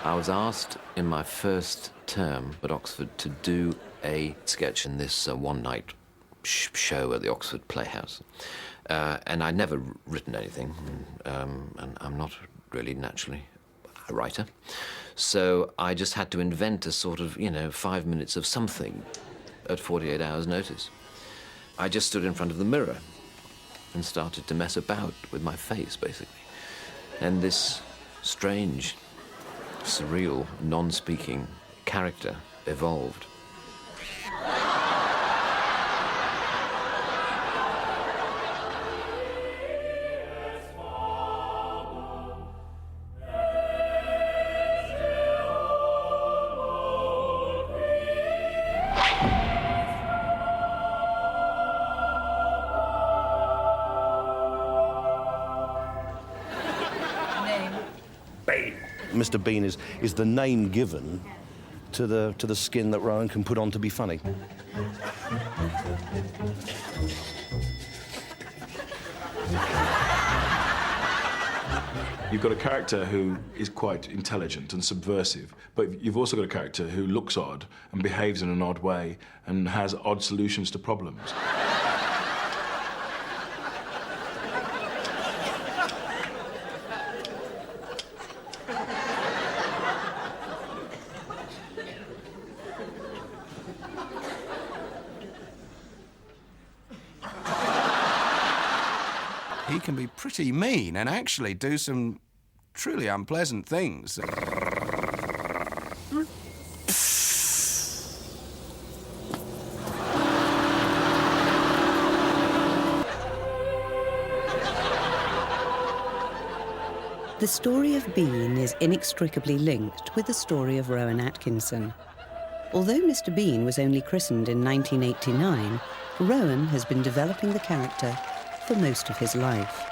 I was asked in my first term at Oxford to do a sketch in this one-night show at the Oxford Playhouse. And I'd never written anything, and I'm not really naturally a writer. So I just had to invent a sort of, 5 minutes of something at 48 hours' notice. I just stood in front of the mirror and started to mess about with my face, basically. And this strange, surreal, non-speaking character evolved. Mr. Bean is the name given to the skin that Rowan can put on to be funny. You've got a character who is quite intelligent and subversive, but you've also got a character who looks odd and behaves in an odd way and has odd solutions to problems. He can be pretty mean and actually do some truly unpleasant things. The story of Bean is inextricably linked with the story of Rowan Atkinson. Although Mr. Bean was only christened in 1989, Rowan has been developing the character for most of his life.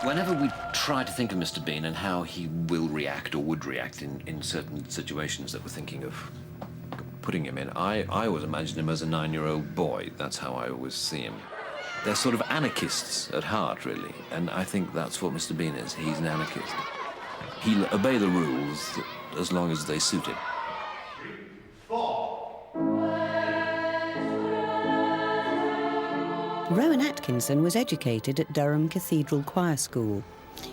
Whenever we try to think of Mr. Bean and how he will react or would react in certain situations that we're thinking of putting him in, I always imagine him as a 9-year-old boy. That's how I always see him. They're sort of anarchists at heart, really, and I think that's what Mr. Bean is. He's an anarchist. He'll obey the rules as long as they suit him. Rowan Atkinson was educated at Durham Cathedral Choir School.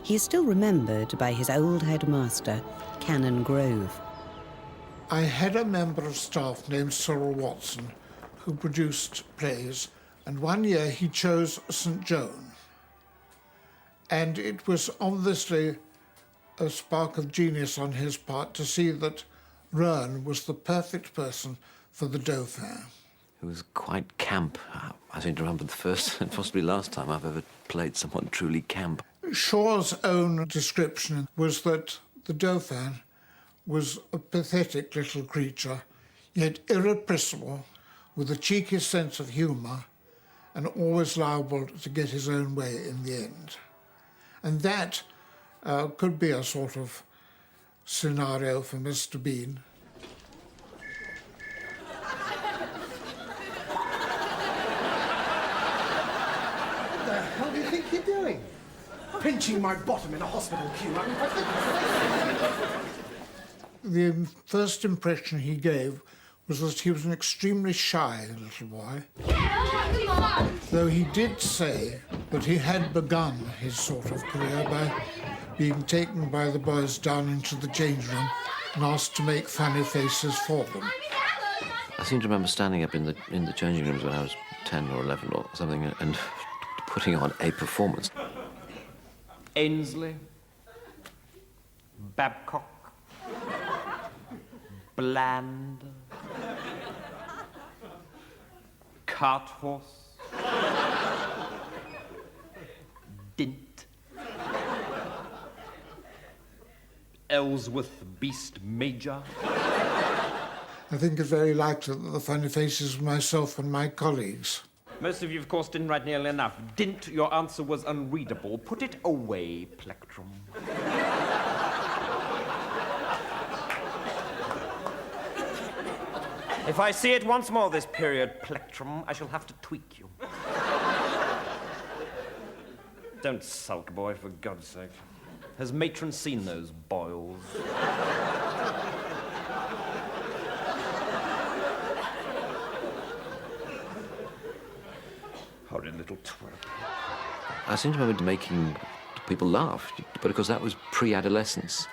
He is still remembered by his old headmaster, Canon Grove. I had a member of staff named Cyril Watson who produced plays, and one year he chose St. Joan. And it was obviously a spark of genius on his part to see that Rowan was the perfect person for the Dauphin. It was quite camp. I seem to remember the first and possibly last time I've ever played someone truly camp. Shaw's own description was that the Dauphin was a pathetic little creature, yet irrepressible, with a cheeky sense of humour, and always liable to get his own way in the end. And that could be a sort of scenario for Mr. Bean. What do you think you're doing? Pinching my bottom in a hospital queue. The first impression he gave was that he was an extremely shy little boy. Though he did say that he had begun his sort of career by being taken by the boys down into the change room and asked to make funny faces for them. I seem to remember standing up in the changing rooms when I was 10 or 11 or something and putting on a performance. Ainsley, Babcock, Bland, Cart Horse, Dint, Ellsworth Beast Major. I think it's very likely that the funny faces were myself and my colleagues. Most of you, of course, didn't write nearly enough. Dint, your answer was unreadable. Put it away, Plectrum. If I see it once more this period, Plectrum, I shall have to tweak you. Don't sulk, boy, for God's sake. Has Matron seen those boils? Horrid little twerp. I seem to remember making people laugh, but of course that was pre-adolescence.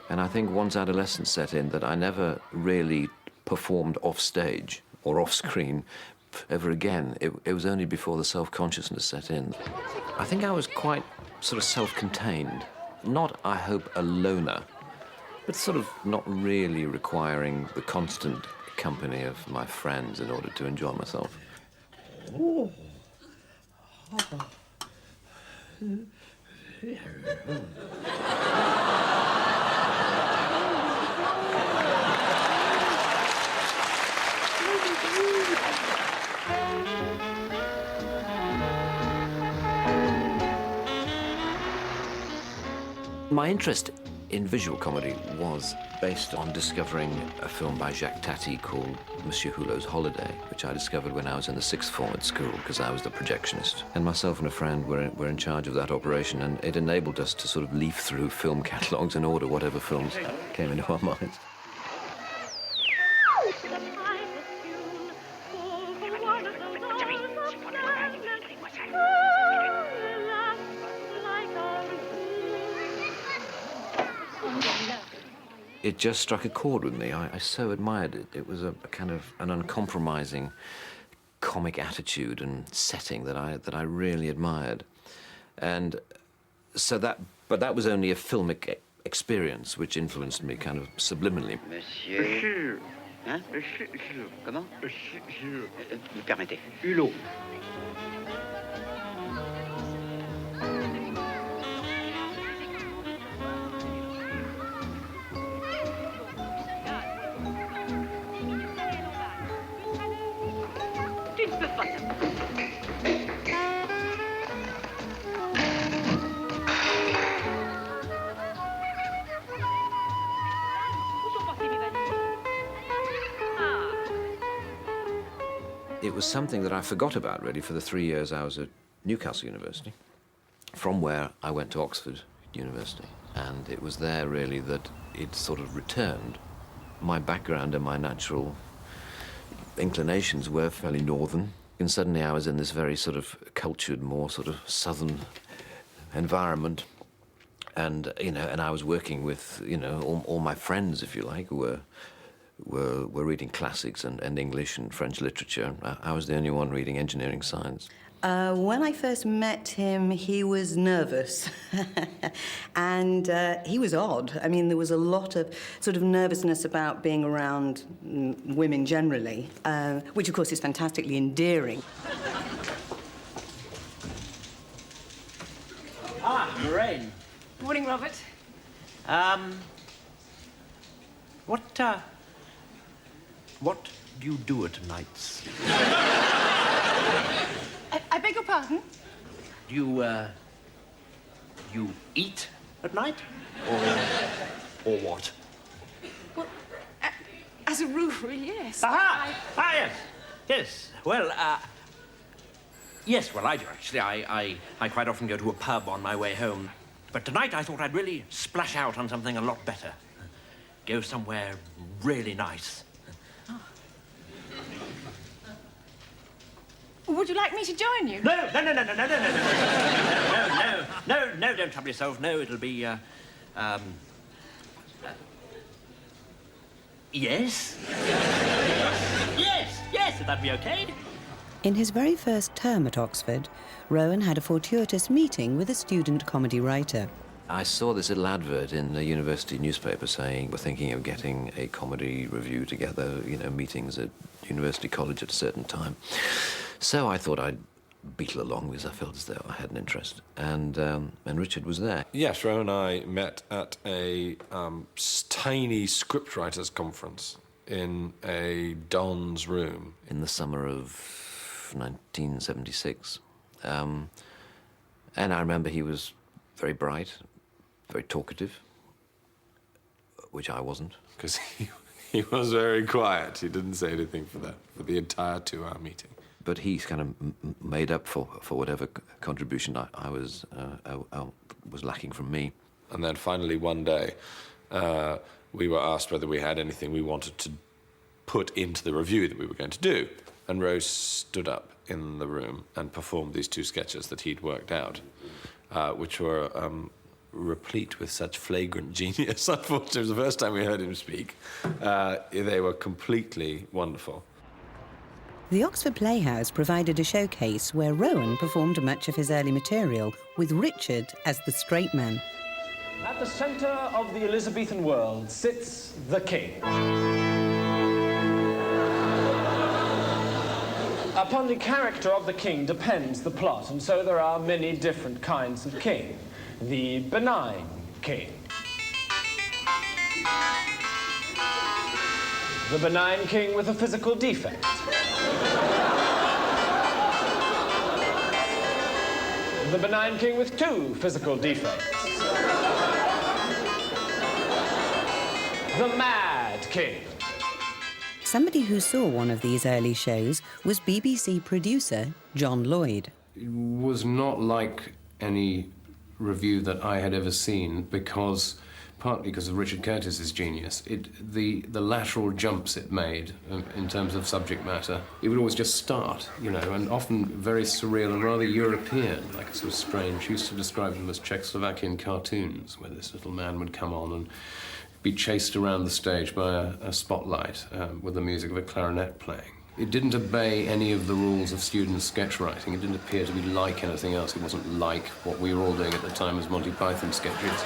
And I think once adolescence set in that I never really performed off stage or off screen ever again. It was only before the self-consciousness set in. I think I was quite sort of self-contained. Not, I hope, a loner, but sort of not really requiring the constant company of my friends in order to enjoy myself. Oh. My interest in visual comedy was based on discovering a film by Jacques Tati called Monsieur Hulot's Holiday, which I discovered when I was in the sixth form at school because I was the projectionist. And myself and a friend were in charge of that operation, and it enabled us to sort of leaf through film catalogues and order whatever films came into our minds. It just struck a chord with me. I so admired it. It was a kind of an uncompromising comic attitude and setting that I really admired. And so but that was only a filmic experience which influenced me kind of subliminally. Monsieur. Hein? Comment? Vous permettez. Hulot. It was something that I forgot about, really, for the 3 years I was at Newcastle University, from where I went to Oxford University. And it was there, really, that it sort of returned. My background and my natural inclinations were fairly northern. And suddenly I was in this very sort of cultured, more sort of southern environment. And, and I was working with, all my friends, if you like, who were reading classics and English and French literature. I was the only one reading engineering science. When I first met him, he was nervous. And he was odd. I mean, there was a lot of sort of nervousness about being around women generally, which, of course, is fantastically endearing. Lorraine. Morning, Robert. What do you do at nights? I beg your pardon? Do you eat at night? Or what? Well, as a rule, yes. Aha! Yes. Yes. Well, yes, well, I do, actually. I quite often go to a pub on my way home. But tonight I thought I'd really splash out on something a lot better. Go somewhere really nice. Would you like me to join you? No, don't trouble yourself. No, it'll be, yes? Yes, would that be okay? In his very first term at Oxford, Rowan had a fortuitous meeting with a student comedy writer. I saw this little advert in the university newspaper saying we're thinking of getting a comedy review together, meetings at University College at a certain time. So I thought I'd beetle along because I felt as though I had an interest. And Richard was there. Yes, Rowan and I met at a tiny scriptwriters conference in a Don's room. In the summer of 1976. And I remember he was very bright, very talkative, which I wasn't. Because he was very quiet. He didn't say anything for the entire 2-hour meeting. But he kind of made up for whatever contribution I was lacking from me. And then finally one day, we were asked whether we had anything we wanted to put into the review that we were going to do. And Rose stood up in the room and performed these 2 sketches that he'd worked out, which were replete with such flagrant genius. Unfortunately, it was the first time we heard him speak. They were completely wonderful. The Oxford Playhouse provided a showcase where Rowan performed much of his early material, with Richard as the straight man. At the centre of the Elizabethan world sits the king. Upon the character of the king depends the plot, and so there are many different kinds of king. The benign king. The benign king with a physical defect. The benign king with 2 physical defects. The mad king. Somebody who saw one of these early shows was BBC producer John Lloyd. It was not like any review that I had ever seen, partly because of Richard Curtis's genius. The lateral jumps it made in terms of subject matter, it would always just start, you know, and often very surreal and rather European, like a sort of strange. She used to describe them as Czechoslovakian cartoons, where this little man would come on and be chased around the stage by a spotlight with the music of a clarinet playing. It didn't obey any of the rules of student sketch writing. It didn't appear to be like anything else. It wasn't like what we were all doing at the time as Monty Python sketches.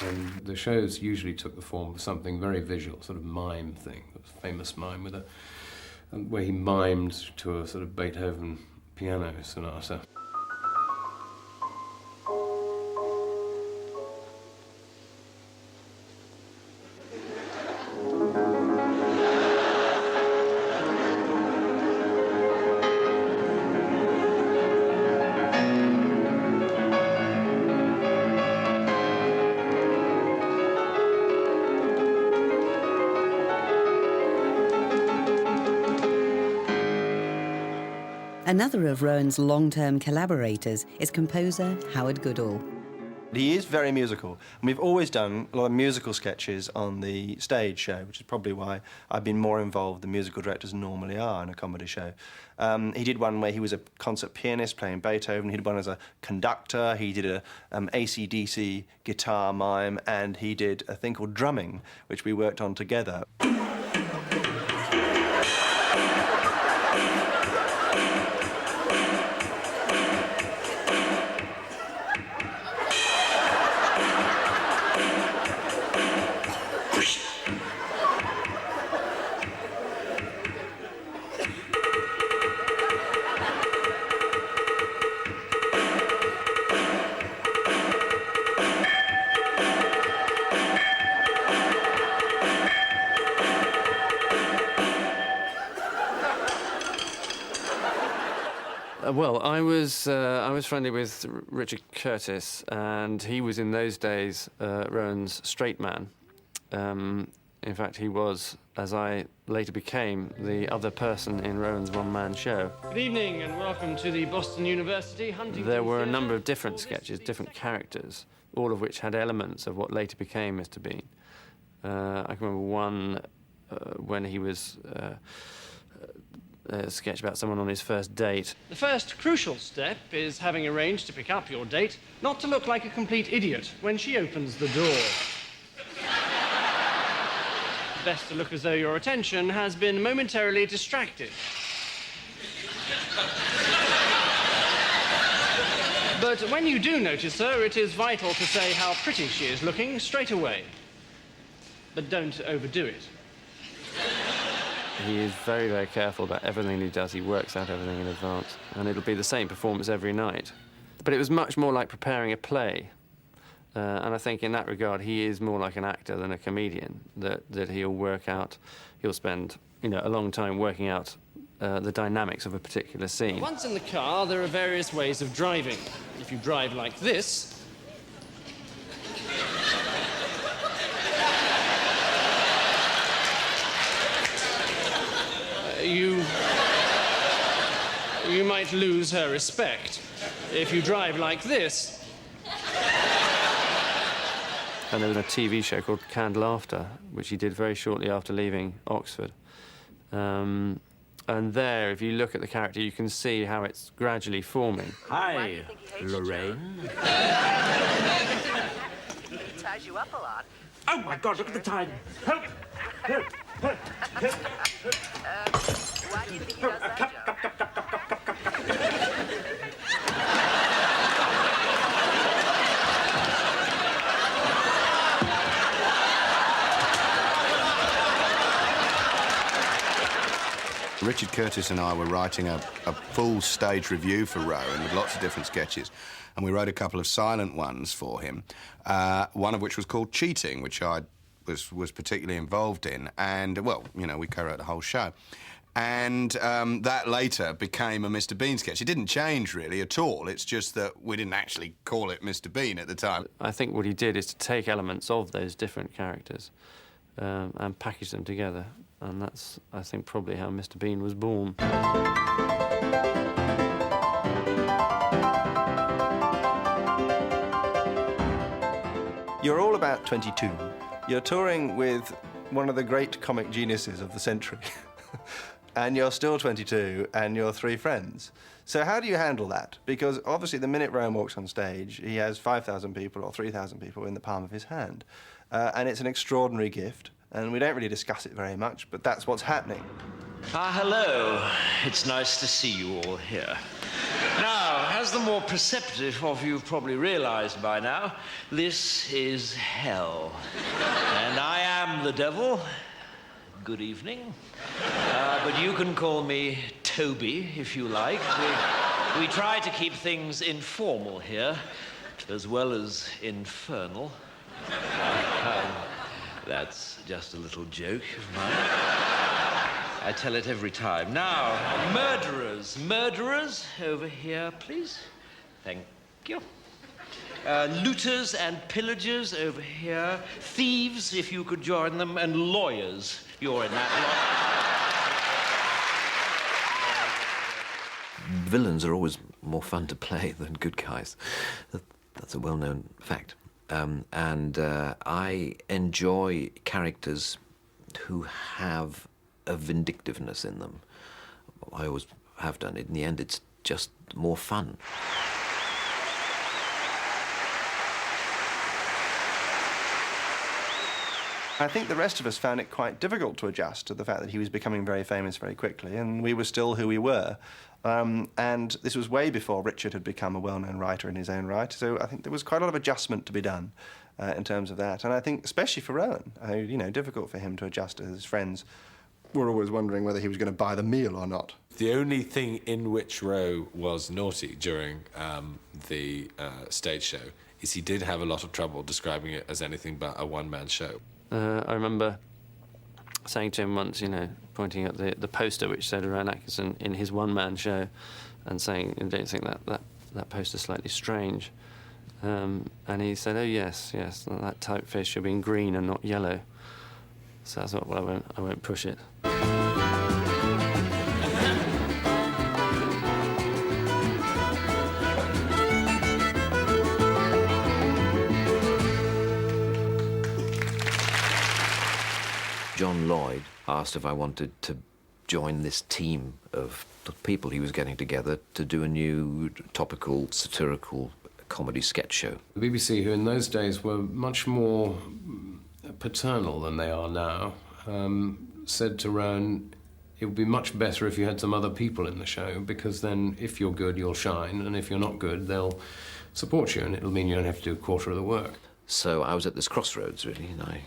And the shows usually took the form of something very visual, sort of mime thing. It was a famous mime with where he mimed to a sort of Beethoven piano sonata. Another of Rowan's long-term collaborators is composer Howard Goodall. He is very musical, and we've always done a lot of musical sketches on the stage show, which is probably why I've been more involved than musical directors normally are in a comedy show. He did one where he was a concert pianist playing Beethoven, he did one as a conductor, he did a AC/DC guitar mime, and he did a thing called drumming, which we worked on together. Well, I was friendly with Richard Curtis, and he was in those days Rowan's straight man. In fact, he was, as I later became, the other person in Rowan's one-man show. Good evening and welcome to the Boston University Huntington There were a Theatre. number of different sketches, different characters, all of which had elements of what later became Mr. Bean. I can remember one when he was a sketch about someone on his first date. The first crucial step is having arranged to pick up your date not to look like a complete idiot when she opens the door. Best to look as though your attention has been momentarily distracted. But when you do notice her, it is vital to say how pretty she is looking straight away. But don't overdo it. He is very, very careful about everything he does. He works out everything in advance. And it'll be the same performance every night. But it was much more like preparing a play. And I think in that regard, he is more like an actor than a comedian, that he'll work out, he'll spend, a long time working out the dynamics of a particular scene. Once in the car, there are various ways of driving. If you drive like this, you might lose her respect. If you drive like this... And there was a TV show called Canned Laughter, which he did very shortly after leaving Oxford, And there, if you look at the character, you can see how it's gradually forming. Hi, Lorraine. He ties you up a lot. Oh, my God, look at the time. Help! Help! Help! Help! Why do you think he does that job? Richard Curtis and I were writing a full stage review for Rowan with lots of different sketches, and we wrote a couple of silent ones for him, one of which was called Cheating, which I was particularly involved in, and, well, you know, we co-wrote the whole show. And that later became a Mr. Bean sketch. It didn't change, really, at all. It's just that we didn't actually call it Mr. Bean at the time. I think what he did is to take elements of those different characters and package them together. And that's, I think, probably how Mr. Bean was born. You're all about 22. You're touring with one of the great comic geniuses of the century. And you're still 22, and you're 3 friends. So how do you handle that? Because obviously the minute Rowan walks on stage, he has 5,000 people or 3,000 people in the palm of his hand. And it's an extraordinary gift. And we don't really discuss it very much, but that's what's happening. Hello. It's nice to see you all here. Now, as the more perceptive of you have probably realized by now, this is hell. And I am the devil. Good evening. But you can call me Toby, if you like. We try to keep things informal here, as well as infernal. That's just a little joke of mine. I tell it every time. Now, murderers. Murderers, over here, please. Thank you. Looters and pillagers, over here. Thieves, if you could join them. And lawyers. You're in that lot. Villains are always more fun to play than good guys. That's a well-known fact. I enjoy characters who have a vindictiveness in them. I always have done it. In the end, it's just more fun. I think the rest of us found it quite difficult to adjust to the fact that he was becoming very famous very quickly, and we were still who we were. And this was way before Richard had become a well-known writer in his own right, so I think there was quite a lot of adjustment to be done in terms of that. And I think, especially for Rowan, you know, difficult for him to adjust as his friends were always wondering whether he was going to buy the meal or not. The only thing in which Rowe was naughty during the stage show is he did have a lot of trouble describing it as anything but a one-man show. I remember saying to him once, you know, pointing at the poster which said Rowan Atkinson in his one-man show and saying, don't you think that poster's slightly strange? And he said, oh, yes, that typeface should be in green and not yellow. So I thought, well, I won't push it. John Lloyd asked if I wanted to join this team of people he was getting together to do a new topical, satirical comedy sketch show. The BBC, who in those days were much more paternal than they are now, said to Rowan, it would be much better if you had some other people in the show, because then if you're good, you'll shine, and if you're not good, they'll support you, and it'll mean you don't have to do a quarter of the work. So I was at this crossroads, really, and I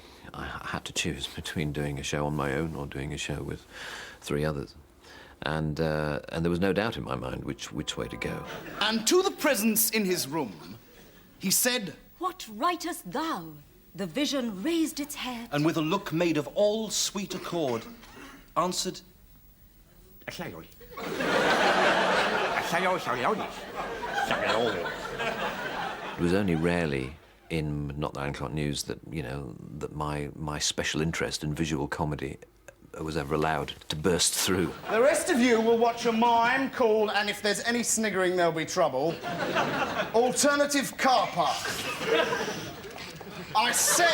had to choose between doing a show on my own or doing a show with 3 others. And there was no doubt in my mind which way to go. And to the presence in his room, he said, "What writest thou?" The vision raised its head, and with a look made of all sweet accord, answered, It was only rarely in Not the 9 O'Clock News that, you know, that my special interest in visual comedy was ever allowed to burst through. The rest of you will watch a mime called, and if there's any sniggering, there'll be trouble, Alternative Car Park. I said...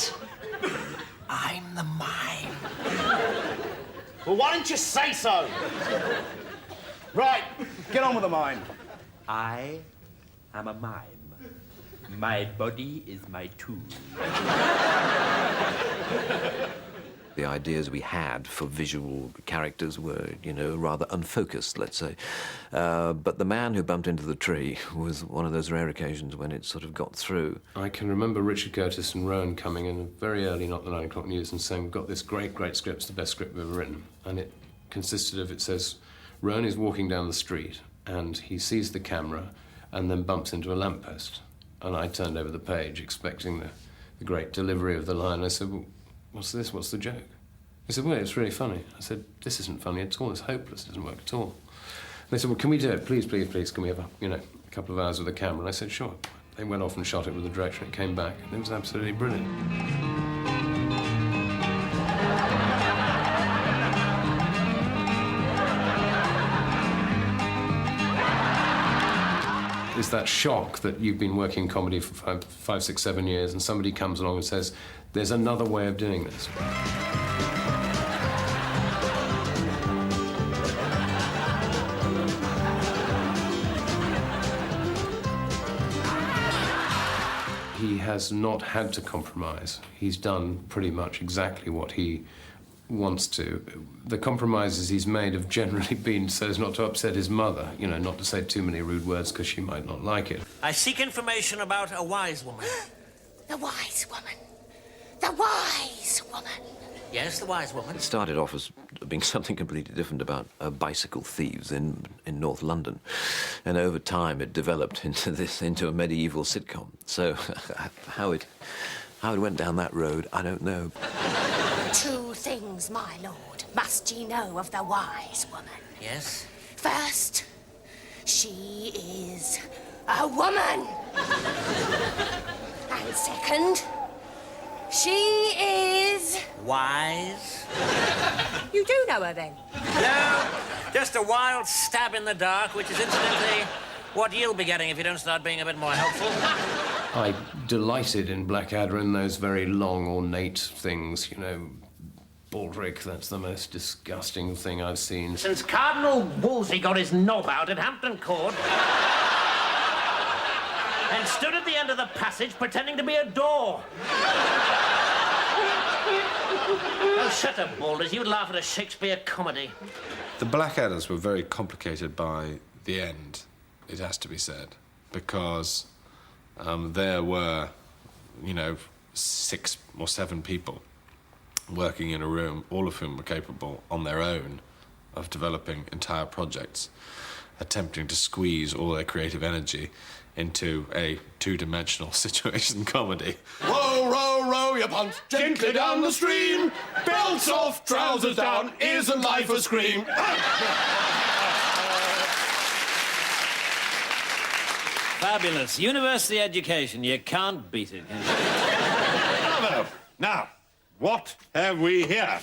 What? I'm the mime. Well, why didn't you say so? Right, get on with the mime. I am a mime. My body is my tool. The ideas we had for visual characters were, you know, rather unfocused, let's say. But the man who bumped into the tree was one of those rare occasions when it sort of got through. I can remember Richard Curtis and Rowan coming in very early, not the 9 o'clock news, and saying, we've got this great, great script, it's the best script we've ever written. And it consisted of, it says, Rowan is walking down the street and he sees the camera and then bumps into a lamppost. And I turned over the page expecting the great delivery of the line. I said, well, what's this? What's the joke? He said, well, it's really funny. I said, this isn't funny at all. It's hopeless. It doesn't work at all. And they said, well, can we do it? Please, please, please. Can we have a couple of hours with the camera? And I said, sure. They went off and shot it with the director. It came back, and it was absolutely brilliant. It's that shock that you've been working comedy for 5, 6, 7 years, and somebody comes along and says, there's another way of doing this. He has not had to compromise. He's done pretty much exactly what he wants to. The compromises he's made have generally been so as not to upset his mother, you know, not to say too many rude words because she might not like it. I seek information about a wise woman. The wise woman. The wise woman. Yes, the wise woman. It started off as being something completely different about bicycle thieves in North London. And over time it developed into a medieval sitcom. So how it went down that road, I don't know. 2 things, my lord, must ye know of the wise woman. Yes? First, she is a woman. And second, she is... wise? You do know her, then? No, just a wild stab in the dark, which is incidentally what you'll be getting if you don't start being a bit more helpful. I delighted in Blackadder in those very long, ornate things, you know, Baldric, that's the most disgusting thing I've seen. Since Cardinal Wolsey got his knob out at Hampton Court and stood at the end of the passage pretending to be a door. Oh, shut up, Balders. You'd laugh at a Shakespeare comedy. The Blackadders were very complicated by the end, it has to be said, because there were, you know, 6 or 7 people working in a room, all of whom were capable on their own of developing entire projects, attempting to squeeze all their creative energy into a 2-dimensional situation comedy. Row, row, row your punt gently down the stream. Belts off, trousers down, isn't life a scream? Fabulous. University education. You can't beat it. Bravo. Now, what have we here?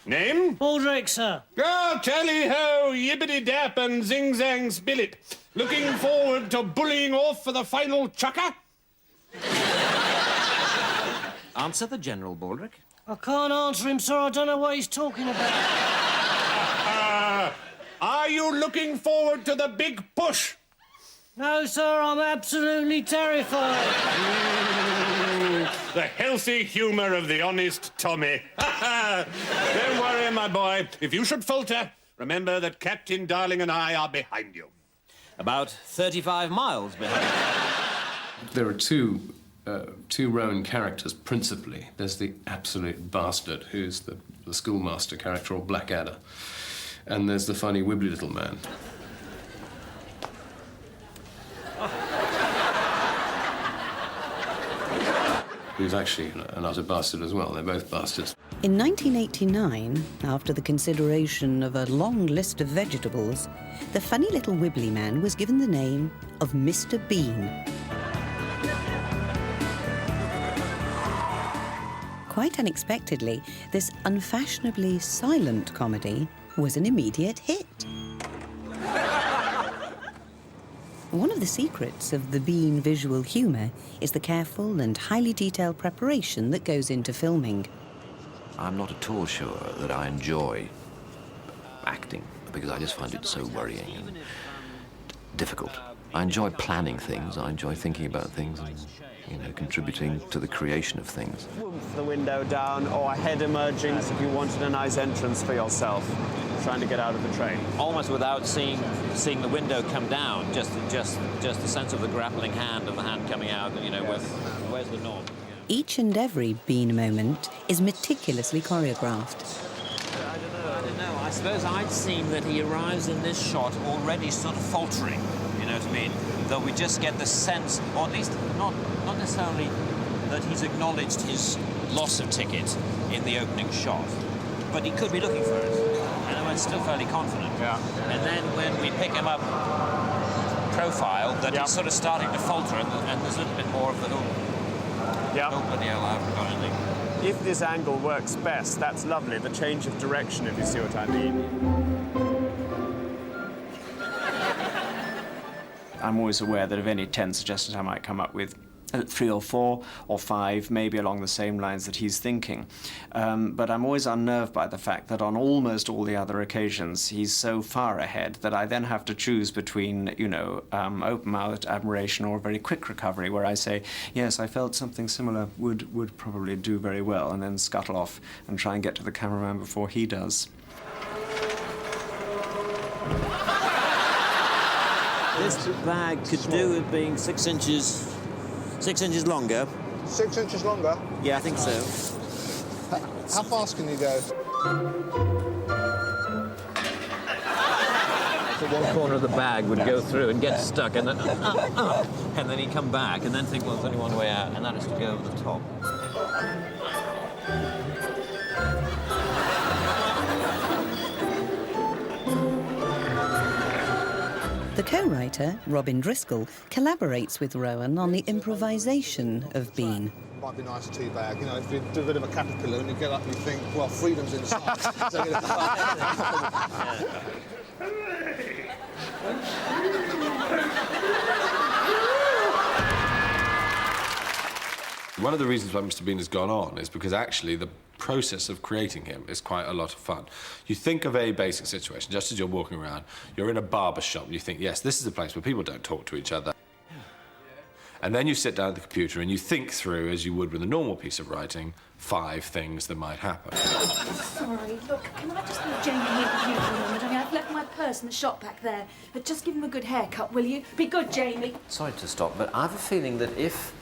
Name? Baldric, sir. Oh, tally-ho, yippity-dap and zing-zang spillet. Looking forward to bullying off for the final chucker? Answer the General, Baldric. I can't answer him, sir. I don't know what he's talking about. Are you looking forward to the big push? No, sir, I'm absolutely terrified. The healthy humour of the honest Tommy. Don't worry, my boy. If you should falter, remember that Captain Darling and I are behind you. About 35 miles behind. There are two Rowan characters, principally. There's the absolute bastard, who's the schoolmaster character, or Blackadder. And there's the funny, wibbly little man. Who's actually an utter bastard as well. They're both bastards. In 1989, after the consideration of a long list of vegetables, the funny little wibbly man was given the name of Mr. Bean. Quite unexpectedly, this unfashionably silent comedy was an immediate hit. One of the secrets of the Bean visual humour is the careful and highly detailed preparation that goes into filming. I'm not at all sure that I enjoy acting, because I just find it so worrying and difficult. I enjoy planning things, I enjoy thinking about things and, you know, contributing to the creation of things. The window down or a head emerging if you wanted a nice entrance for yourself, trying to get out of the train. Almost without seeing the window come down, just the sense of the grappling hand, of the hand coming out, you know, where's the knob? Each and every Bean moment is meticulously choreographed. I don't know. I suppose I'd seen that he arrives in this shot already sort of faltering, you know what I mean? Though we just get the sense, or at least not necessarily that he's acknowledged his loss of ticket in the opening shot, but he could be looking for it. And I'm still fairly confident. Yeah. And then when we pick him up profile, that he's sort of starting to falter, and there's a little bit more of the, oh bloody hell, I haven't got anything. If this angle works best, that's lovely, the change of direction, if you see what I mean. I'm always aware that of any 10 suggestions I might come up with, 3 or 4 or 5, maybe along the same lines that he's thinking. But I'm always unnerved by the fact that on almost all the other occasions, he's so far ahead that I then have to choose between, you know, open-mouthed admiration or a very quick recovery, where I say, yes, I felt something similar would probably do very well, and then scuttle off and try and get to the cameraman before he does. This bag could do with being 6 inches longer. 6 inches longer? Yeah, I think so. How fast can you go? So one corner of the bag would go through and get stuck, and then he'd come back and then think, well, there's only one way out, and that is to go over the top. The co-writer, Robin Driscoll, collaborates with Rowan on the improvisation of Bean. Might be nice tea bag, you know, if you do a bit of a caterpillar and you get up and you think, well, freedom's inside. So, you know. One of the reasons why Mr. Bean has gone on is because actually the process of creating him is quite a lot of fun. You think of a basic situation, just as you're walking around, you're in a barber shop, and you think, yes, this is a place where people don't talk to each other. And then you sit down at the computer and you think through, as you would with a normal piece of writing, 5 things that might happen. Sorry, look, can I just leave Jamie here with you for a moment? I mean, I've left my purse in the shop back there. But just give him a good haircut, will you? Be good, Jamie. Sorry to stop, but I have a feeling that if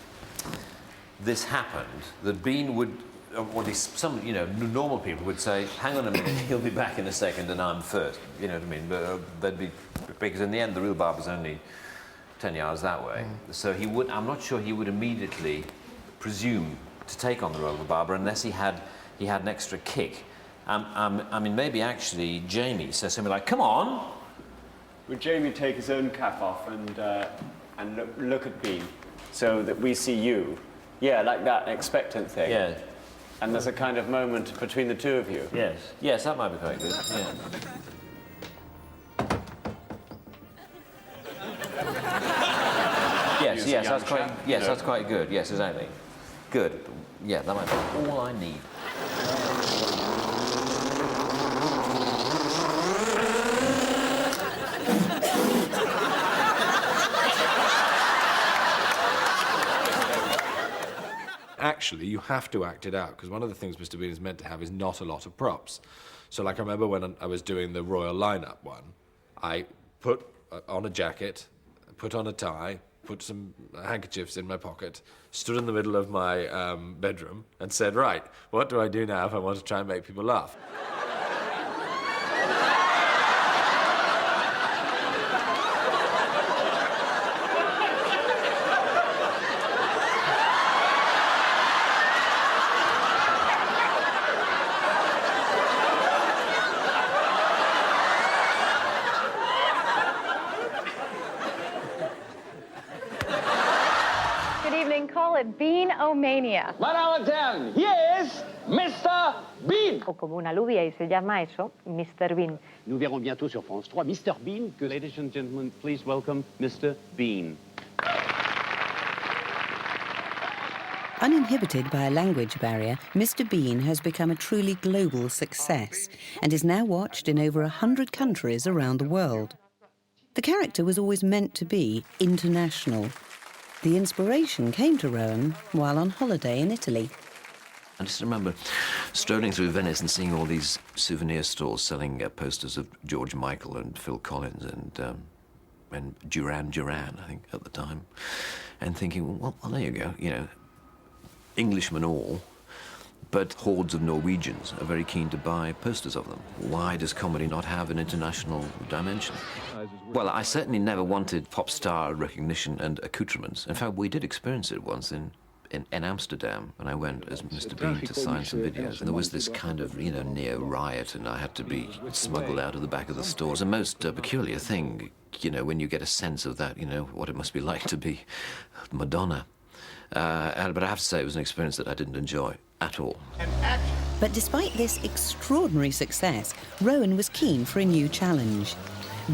this happened, that Bean would, or some, you know, normal people would say, hang on a minute, he'll be back in a second and I'm first. You know what I mean? But they'd be, because in the end, the real barber's only 10 yards that way. So he would, I'm not sure he would immediately presume to take on the role of the barber unless he had an extra kick. I mean, maybe actually Jamie says something like, come on. Would Jamie take his own cap off and look at Bean so that we see you? Yeah, like that expectant thing. Yeah. And there's a kind of moment between the two of you. Yes. Yes, that might be quite good. Yeah. Yes, that's quite. Yes, that's quite good. Yes, exactly. Good. Yeah, that might be all I need. Actually, you have to act it out, because one of the things Mr. Bean is meant to have is not a lot of props. So, like, I remember when I was doing the Royal lineup one, I put on a jacket, put on a tie, put some handkerchiefs in my pocket, stood in the middle of my bedroom and said, right, what do I do now if I want to try and make people laugh? Good evening. Call it Bean-O-Mania. Madame Ten, here is Mr. Bean. O como una alubia y se llama eso, Mr. Bean. Nous verrons bientôt sur France 3 Mr. Bean. Ladies and gentlemen, please welcome Mr. Bean. Uninhibited by a language barrier, Mr. Bean has become a truly global success and is now watched in over 100 countries around the world. The character was always meant to be international. The inspiration came to Rowan while on holiday in Italy. I just remember strolling through Venice and seeing all these souvenir stores selling posters of George Michael and Phil Collins and Duran Duran, I think, at the time, and thinking, well, there you go, you know, Englishmen all, but hordes of Norwegians are very keen to buy posters of them. Why does comedy not have an international dimension? Well, I certainly never wanted pop star recognition and accoutrements. In fact, we did experience it once in Amsterdam when I went as Mr. Bean to sign some videos. And there was this kind of, you know, near riot, and I had to be smuggled out of the back of the store. It's a most peculiar thing, you know, when you get a sense of that, you know, what it must be like to be Madonna. But I have to say, it was an experience that I didn't enjoy at all. But despite this extraordinary success, Rowan was keen for a new challenge.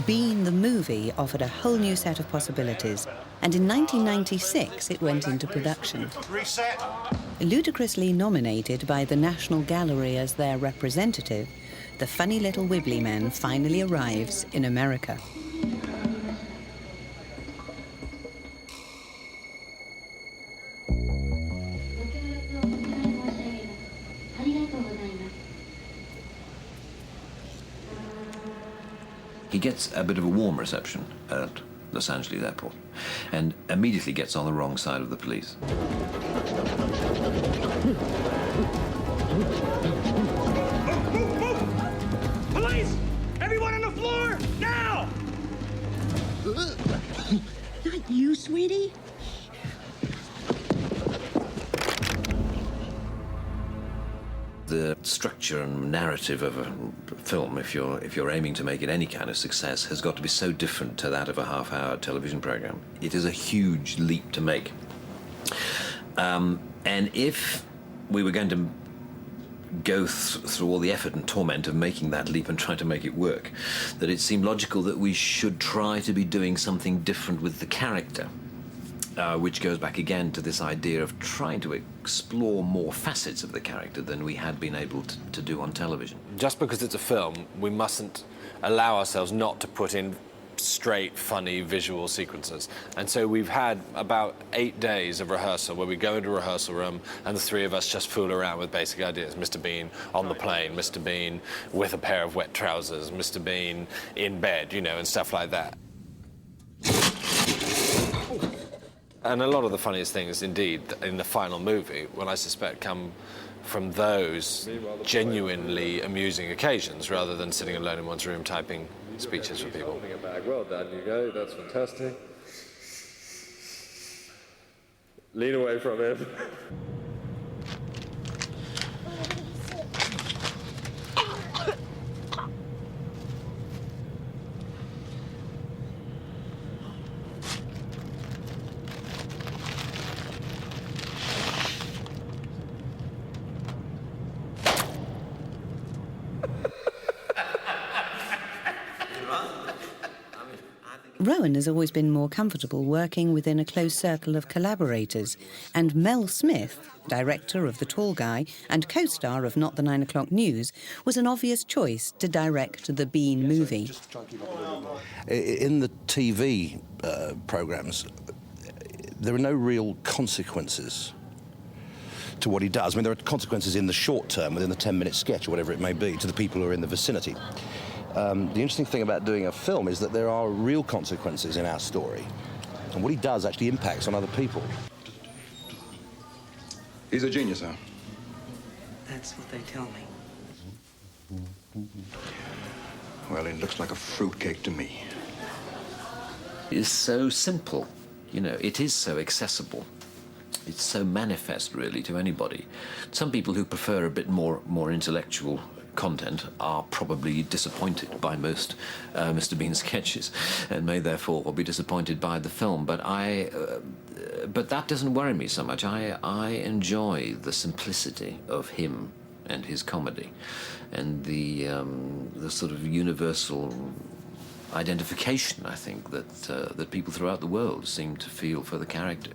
Bean the movie offered a whole new set of possibilities, and in 1996 it went into production. Reset. Ludicrously nominated by the National Gallery as their representative, the funny little wibbly man finally arrives in America. He gets a bit of a warm reception at Los Angeles airport and immediately gets on the wrong side of the police. Police! Everyone on the floor, now! Not you, sweetie. The structure and narrative of a film, if you're aiming to make it any kind of success, has got to be so different to that of a half-hour television program. It is a huge leap to make. And if we were going to go through all the effort and torment of making that leap and trying to make it work, that it seemed logical that we should try to be doing something different with the character. Which goes back again to this idea of trying to explore more facets of the character than we had been able to do on television. Just because it's a film, we mustn't allow ourselves not to put in straight, funny visual sequences. And so we've had about 8 days of rehearsal where we go into a rehearsal room and the three of us just fool around with basic ideas. Mr. Bean on the plane, Mr. Bean with a pair of wet trousers, Mr. Bean in bed, you know, and stuff like that. And a lot of the funniest things, indeed, in the final movie, when I suspect come from those genuinely amusing occasions, rather than sitting alone in one's room typing speeches for people. Well done, you go. That's fantastic. Lean away from him. Rowan has always been more comfortable working within a close circle of collaborators, and Mel Smith, director of The Tall Guy and co-star of Not the 9 O'Clock News, was an obvious choice to direct the Bean movie. In the TV programmes, there are no real consequences to what he does. I mean, there are consequences in the short term, within the 10-minute sketch or whatever it may be, to the people who are in the vicinity. The interesting thing about doing a film is that there are real consequences in our story, and what he does actually impacts on other people. He's a genius, huh? That's what they tell me. Well, it looks like a fruitcake to me. It's so simple, you know, it is so accessible. It's so manifest, really, to anybody. Some people who prefer a bit more intellectual content are probably disappointed by most Mr. Bean sketches and may therefore be disappointed by the film. But that doesn't worry me so much. I enjoy the simplicity of him and his comedy, and the sort of universal identification, I think, that people throughout the world seem to feel for the character.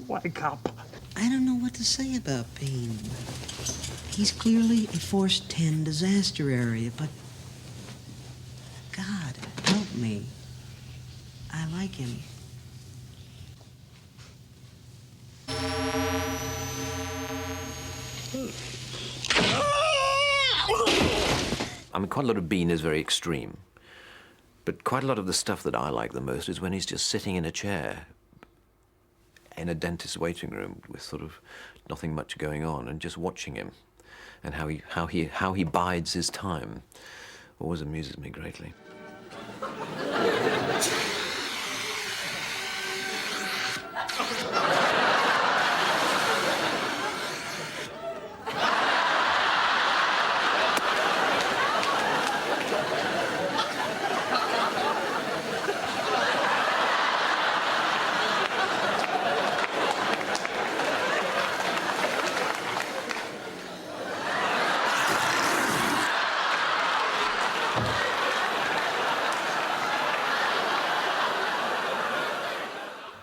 Wake up. I don't know what to say about Bean. He's clearly a Force 10 disaster area, but God, help me. I like him. I mean, quite a lot of Bean is very extreme, but quite a lot of the stuff that I like the most is when he's just sitting in a chair in a dentist's waiting room with sort of nothing much going on, and just watching him and how he bides his time always amuses me greatly.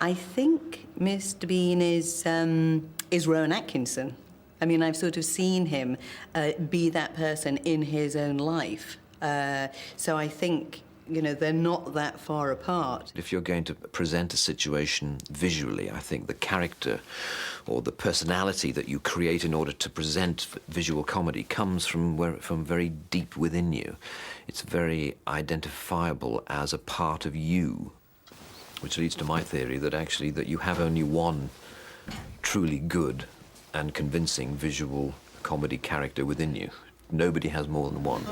I think Mr. Bean is Rowan Atkinson. I mean, I've sort of seen him be that person in his own life. So I think, you know, they're not that far apart. If you're going to present a situation visually, I think the character or the personality that you create in order to present visual comedy comes from very deep within you. It's very identifiable as a part of you, which leads to my theory that actually that you have only one truly good and convincing visual comedy character within you. Nobody has more than one.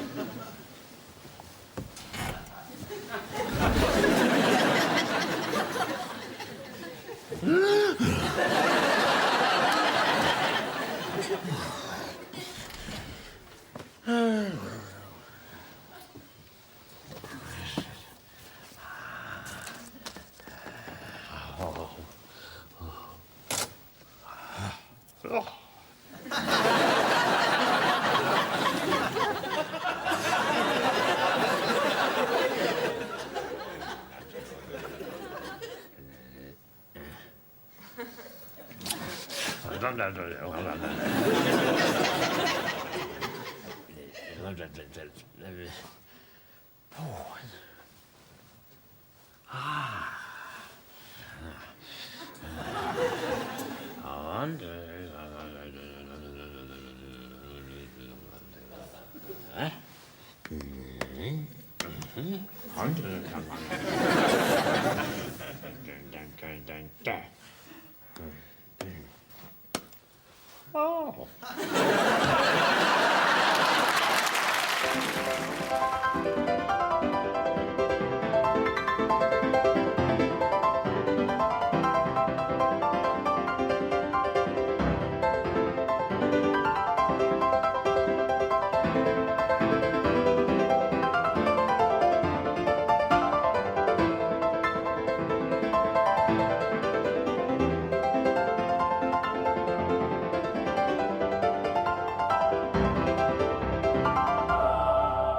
Oh.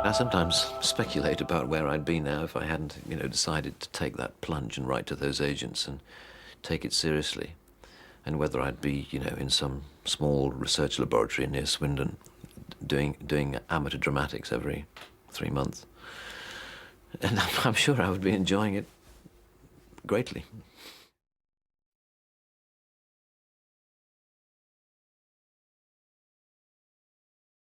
I sometimes speculate about where I'd be now if I hadn't, you know, decided to take that plunge and write to those agents and take it seriously, and whether I'd be, you know, in some small research laboratory near Swindon doing amateur dramatics every 3 months. And I'm sure I would be enjoying it greatly.